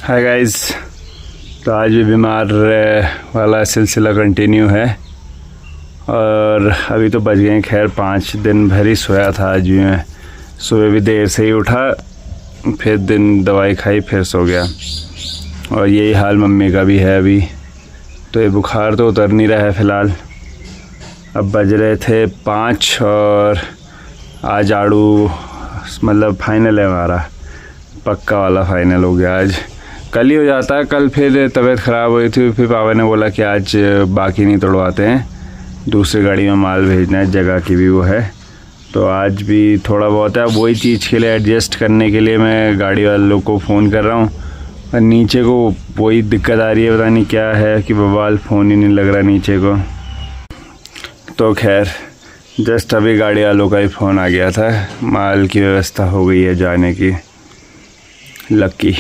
Hi guys. तो आज भी बीमार वाला सिलसिला कंटिन्यू है और अभी तो बज गए खैर 5। दिन भर ही सोया था आज भी मैं। सुबह भी देर से ही उठा, फिर दिन दवाई खाई, फिर सो गया। और यही हाल मम्मी का भी है अभी। तो ये बुखार तो उतर नहीं रहा है फ़िलहाल। अब बज रहे थे 5 और आज आड़ू मतलब फाइनल है हमारा, पक्का वाला फाइनल हो गया। आज कल ही हो जाता है, कल फिर तबीयत ख़राब हुई थी, फिर पापा ने बोला कि आज बाकी नहीं तोड़वाते हैं, दूसरी गाड़ी में माल भेजना है, जगह की भी वो है। तो आज भी थोड़ा बहुत है। अब वही चीज़ के लिए एडजस्ट करने के लिए मैं गाड़ी वालों को फ़ोन कर रहा हूँ और नीचे को वही दिक्कत आ रही है, पता नहीं क्या है कि बवाल, फ़ोन ही नहीं लग रहा नीचे को। तो खैर जस्ट अभी गाड़ी वालों का ही फ़ोन आ गया था, माल की व्यवस्था हो गई है जाने की। लकी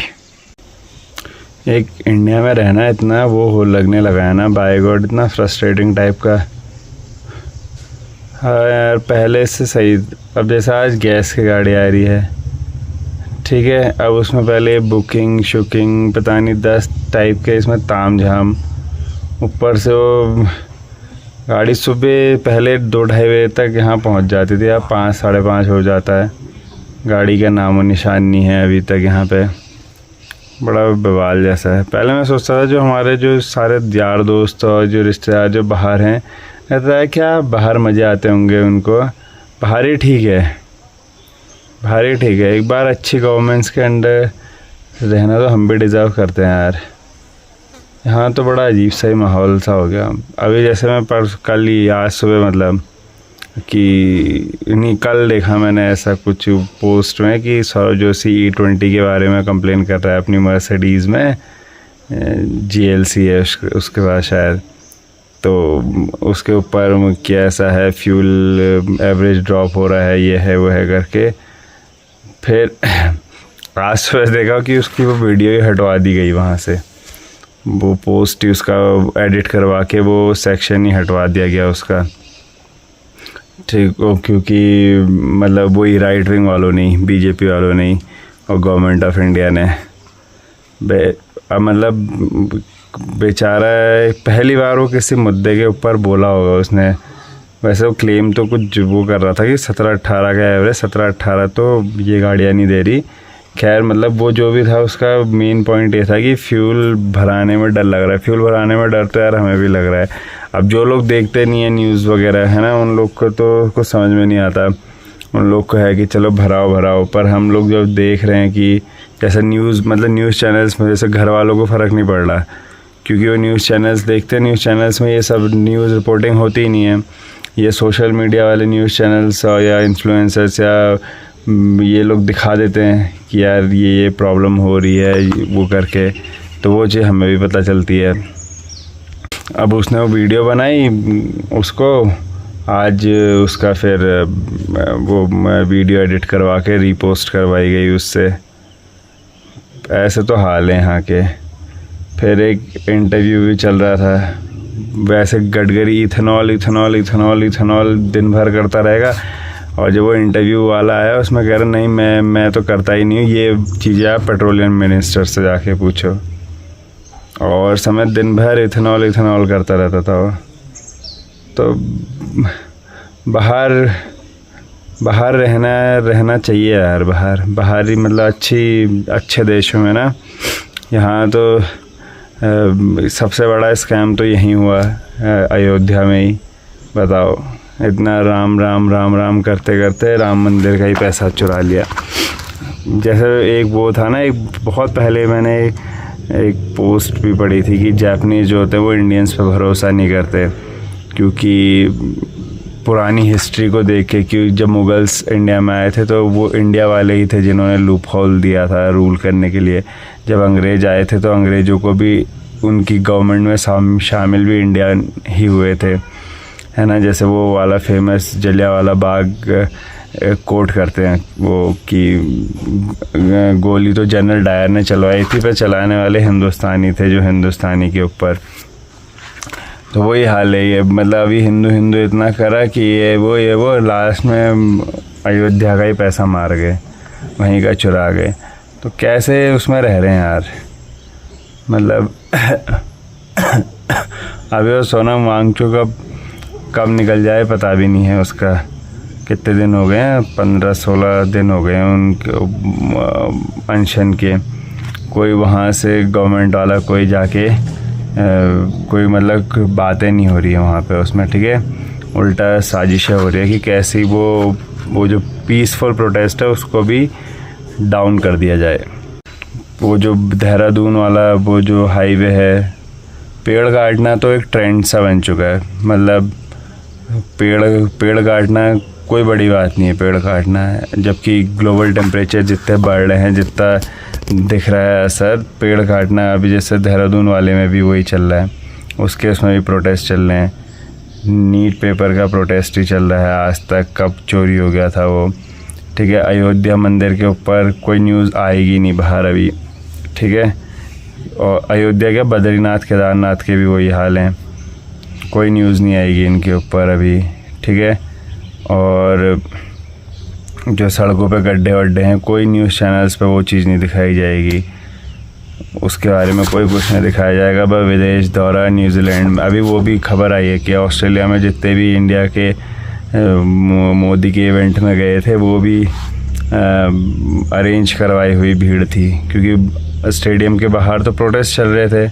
एक इंडिया में रहना इतना वो हो लगने लगा है ना, बाय गॉड, इतना फ्रस्ट्रेटिंग टाइप का। हाँ यार, पहले से सही। अब जैसा आज गैस की गाड़ी आ रही है, ठीक है, अब उसमें पहले बुकिंग शुकिंग पता नहीं 10 टाइप के इसमें ताम झाम। ऊपर से वो गाड़ी सुबह पहले 2-2:30 बजे तक यहाँ पहुँच जाती थी, अब 5 साढ़े 5 हो जाता है। गाड़ी का नामो निशान नहीं है अभी तक यहाँ पे। बड़ा बवाल जैसा है। पहले मैं सोचता था जो हमारे जो सारे यार दोस्त और जो रिश्तेदार जो बाहर हैं, कहता है क्या बाहर मज़े आते होंगे उनको। बाहर ही ठीक है, बाहर ही ठीक है। एक बार अच्छी गवर्नमेंट्स के अंडर रहना तो हम भी डिज़र्व करते हैं यार। यहाँ तो बड़ा अजीब सा ही माहौल सा हो गया। अभी जैसे मैं कल ही आज सुबह मतलब कि नहीं, कल देखा मैंने ऐसा कुछ पोस्ट में कि सौरव जोशी E20 के बारे में कंप्लेन कर रहा है अपनी मर्सिडीज़ में। GLC है उसके बाद शायद। तो उसके ऊपर क्या ऐसा है, फ्यूल एवरेज ड्रॉप हो रहा है, ये है वो है करके। फिर आज सुबह देखा कि उसकी वो वीडियो ही हटवा दी गई वहाँ से। वो पोस्ट ही उसका एडिट करवा के वो सेक्शन ही हटवा दिया गया उसका, ठीक हो, क्योंकि मतलब वही राइट विंग वालों नहीं, BJP वालों नहीं, और गवर्नमेंट ऑफ इंडिया ने मतलब बेचारा पहली बार वो किसी मुद्दे के ऊपर बोला होगा उसने। वैसे वो क्लेम तो कुछ वो कर रहा था कि 17-18 का एवरेज, 17-18 तो ये गाड़ियाँ नहीं दे रही। खैर मतलब वो जो भी था, उसका मेन पॉइंट ये था कि फ्यूल भराने में डर लग रहा है। फ्यूल भराने में डर तो यार हमें भी लग रहा है। अब जो लोग देखते नहीं है न्यूज़ वगैरह, है ना, उन लोग को तो कुछ समझ में नहीं आता। उन लोग को है कि चलो भराओ भराओ, पर हम लोग जब देख रहे हैं कि जैसे न्यूज़ मतलब न्यूज़ चैनल्स में जैसे घर वालों को फ़र्क नहीं पड़ रहा, क्योंकि वो न्यूज़ चैनल्स देखते हैं। न्यूज़ चैनल्स में ये सब न्यूज़ रिपोर्टिंग होती ही नहीं है। ये सोशल मीडिया वाले न्यूज़ चैनल्स या इन्फ्लुएंसर्स या ये लोग दिखा देते हैं कि यार ये प्रॉब्लम हो रही है वो करके, तो वो चीज़ हमें भी पता चलती है। अब उसने वो वीडियो बनाई, उसको आज उसका फिर वो वीडियो एडिट करवा के रीपोस्ट करवाई गई उससे। ऐसे तो हाल है यहाँ के। फिर एक इंटरव्यू भी चल रहा था, वैसे Gadkari ethanol ethanol ethanol ethanol दिन भर करता रहेगा, और जब वो इंटरव्यू वाला आया उसमें कह रहा नहीं मैं तो करता ही नहीं हूँ, ये चीज़ें आप पेट्रोलियम मिनिस्टर से जाके पूछो। और समय दिन भर इथेनॉल इथेनॉल करता रहता था वो। तो बाहर रहना चाहिए यार। बाहर ही मतलब अच्छे देशों में ना। यहाँ तो सबसे बड़ा स्कैम तो यहीं हुआ अयोध्या में ही। बताओ, इतना राम राम राम राम करते करते राम मंदिर का ही पैसा चुरा लिया। जैसे एक वो था ना, एक बहुत पहले मैंने एक पोस्ट भी पढ़ी थी कि जापानीज़ जो होते हैं वो इंडियंस पे भरोसा नहीं करते, क्योंकि पुरानी हिस्ट्री को देख के कि जब मुगल्स इंडिया में आए थे तो वो इंडिया वाले ही थे जिन्होंने लूप होल दिया था रूल करने के लिए। जब अंग्रेज़ आए थे तो अंग्रेज़ों को भी उनकी गवर्नमेंट में शामिल भी इंडिया ही हुए थे, है ना। जैसे वो वाला फेमस जलियांवाला बाग कोट करते हैं वो कि गोली तो जनरल डायर ने चलवाई थी, पर चलाने वाले हिंदुस्तानी थे, जो हिंदुस्तानी के ऊपर। तो वही हाल है ये। मतलब अभी हिंदू इतना करा कि ये वो लास्ट में अयोध्या का ही पैसा मार गए, वहीं का चुरा गए। तो कैसे उसमें रह रहे हैं यार, मतलब अभी वो सोनम वांगचुक कब निकल जाए पता भी नहीं है उसका। कितने दिन हो गए हैं, 15-16 दिन हो गए हैं उनके अनशन के। कोई वहाँ से गवर्नमेंट वाला कोई जाके कोई मतलब बातें नहीं हो रही है वहाँ पे उसमें, ठीक है। उल्टा साजिशें हो रही है कि कैसी वो जो पीसफुल प्रोटेस्ट है उसको भी डाउन कर दिया जाए। वो जो देहरादून वाला वो जो हाईवे है, पेड़ काटना तो एक ट्रेंड सा बन चुका है। मतलब पेड़ काटना कोई बड़ी बात नहीं है, पेड़ काटना है। जबकि ग्लोबल टेम्परेचर जितने बढ़ रहे हैं, जितना दिख रहा है असर, पेड़ काटना अभी जैसे देहरादून वाले में भी वही चल रहा है, उसके उसमें भी प्रोटेस्ट चल रहे हैं। नीट पेपर का प्रोटेस्ट ही चल रहा है, आज तक कब चोरी हो गया था वो, ठीक है। अयोध्या मंदिर के ऊपर कोई न्यूज़ आएगी नहीं बाहर अभी, ठीक है। और अयोध्या के बद्रीनाथ केदारनाथ के भी वही हाल हैं, कोई न्यूज़ नहीं आएगी इनके ऊपर अभी, ठीक है। और जो सड़कों पे गड्ढे वड्ढे हैं, कोई न्यूज़ चैनल्स पे वो चीज़ नहीं दिखाई जाएगी, उसके बारे में कोई कुछ नहीं दिखाया जाएगा। बस विदेश दौरा न्यूजीलैंड में, अभी वो भी खबर आई है कि ऑस्ट्रेलिया में जितने भी इंडिया के मोदी के इवेंट में गए थे वो भी अरेंज करवाई हुई भीड़ थी, क्योंकि स्टेडियम के बाहर तो प्रोटेस्ट चल रहे थे।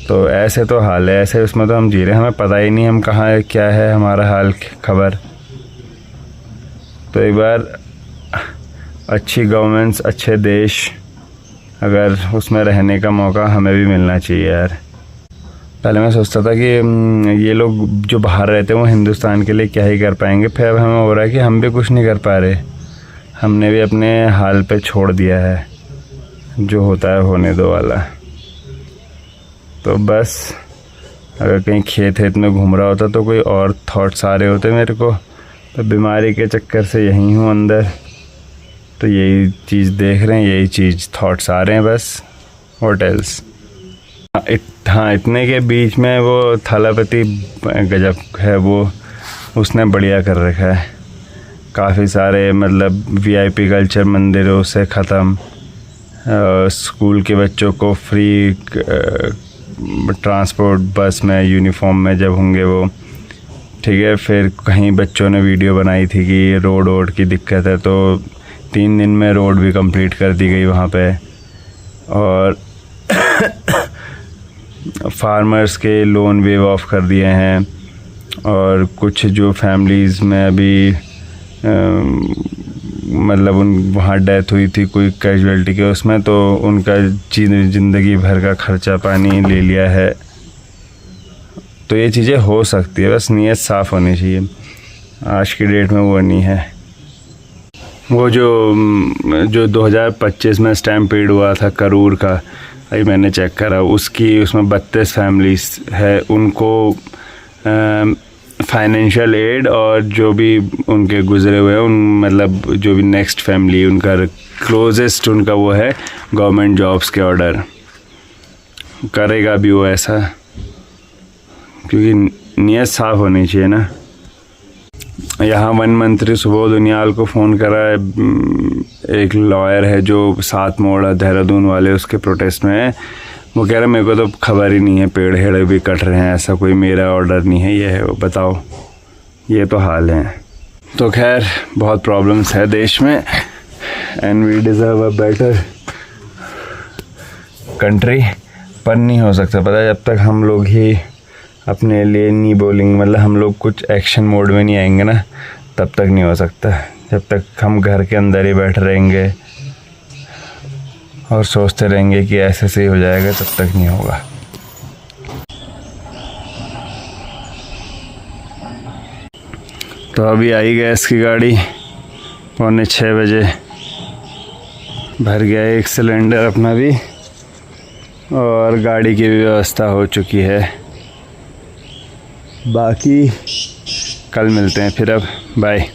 तो ऐसे तो हाल है, ऐसे उसमें तो हम जी रहे हैं, हमें पता ही नहीं हम कहाँ है, क्या है हमारा हाल खबर। तो एक बार अच्छी गवर्नमेंट्स, अच्छे देश, अगर उसमें रहने का मौका हमें भी मिलना चाहिए यार। पहले मैं सोचता था कि ये लोग जो बाहर रहते हैं वो हिंदुस्तान के लिए क्या ही कर पाएंगे, फिर अब हमें हो रहा है कि हम भी कुछ नहीं कर पा रहे, हमने भी अपने हाल पे छोड़ दिया है, जो होता है होने दो वाला। तो बस अगर कहीं खेत में घूम रहा होता तो कोई और थॉट्स आ रहे होते मेरे को, तो बीमारी के चक्कर से यहीं हूँ अंदर, तो यही चीज़ देख रहे हैं, यही चीज़ थॉट्स आ रहे हैं बस, व्हाट एल्स। हाँ, इतने के बीच में वो थालापति गजब है, वो उसने बढ़िया कर रखा है। काफ़ी सारे मतलब VIP कल्चर मंदिरों से ख़त्म, स्कूल के बच्चों को फ्री ट्रांसपोर्ट बस में, यूनिफॉर्म में जब होंगे वो, ठीक है। फिर कहीं बच्चों ने वीडियो बनाई थी कि रोड की दिक्कत है, तो 3 दिन में रोड भी कंप्लीट कर दी गई वहाँ पे। और फार्मर्स के लोन वेव ऑफ कर दिए हैं, और कुछ जो फैमिलीज़ में अभी मतलब उन वहाँ डेथ हुई थी कोई कैजुअल्टी के उसमें, तो उनका ज़िंदगी भर का खर्चा पानी ले लिया है। तो ये चीज़ें हो सकती है, बस नीयत साफ़ होनी चाहिए। आज की डेट में वो नहीं है। वो जो 2025 में स्टैम्पीड हुआ था करूर का, अभी मैंने चेक करा, उसमें 32 फैमिलीज है, उनको फाइनेंशियल एड, और जो भी उनके गुजरे हुए हैं उन मतलब जो भी नेक्स्ट फैमिली उनका क्लोजेस्ट उनका वो है गवर्नमेंट जॉब्स के ऑर्डर करेगा भी वो ऐसा, क्योंकि नीयत साफ़ होनी चाहिए ना। यहाँ वन मंत्री सुबोध उनियाल को फ़ोन करा है, एक लॉयर है जो 7 मोड़ देहरादून वाले उसके प्रोटेस्ट में है, वो कह रहा है मेरे को तो खबर ही नहीं है, पेड़ हेड़े भी कट रहे हैं, ऐसा कोई मेरा ऑर्डर नहीं है, ये है वो, बताओ। ये तो हाल है। तो खैर बहुत प्रॉब्लम्स है देश में, and we deserve a better country. पर नहीं हो सकता पता, जब तक हम लोग ही अपने लिए नहीं बोलेंगे, मतलब हम लोग कुछ एक्शन मोड में नहीं आएंगे ना, तब तक नहीं हो सकता। जब तक हम घर के अंदर ही बैठ रहेंगे और सोचते रहेंगे कि ऐसे से ही हो जाएगा, तब तक नहीं होगा। तो अभी आई गैस की गाड़ी 5:45 बजे, भर गया एक सिलेंडर अपना भी, और गाड़ी की भी व्यवस्था हो चुकी है। बाकी कल मिलते हैं फिर, अब बाय।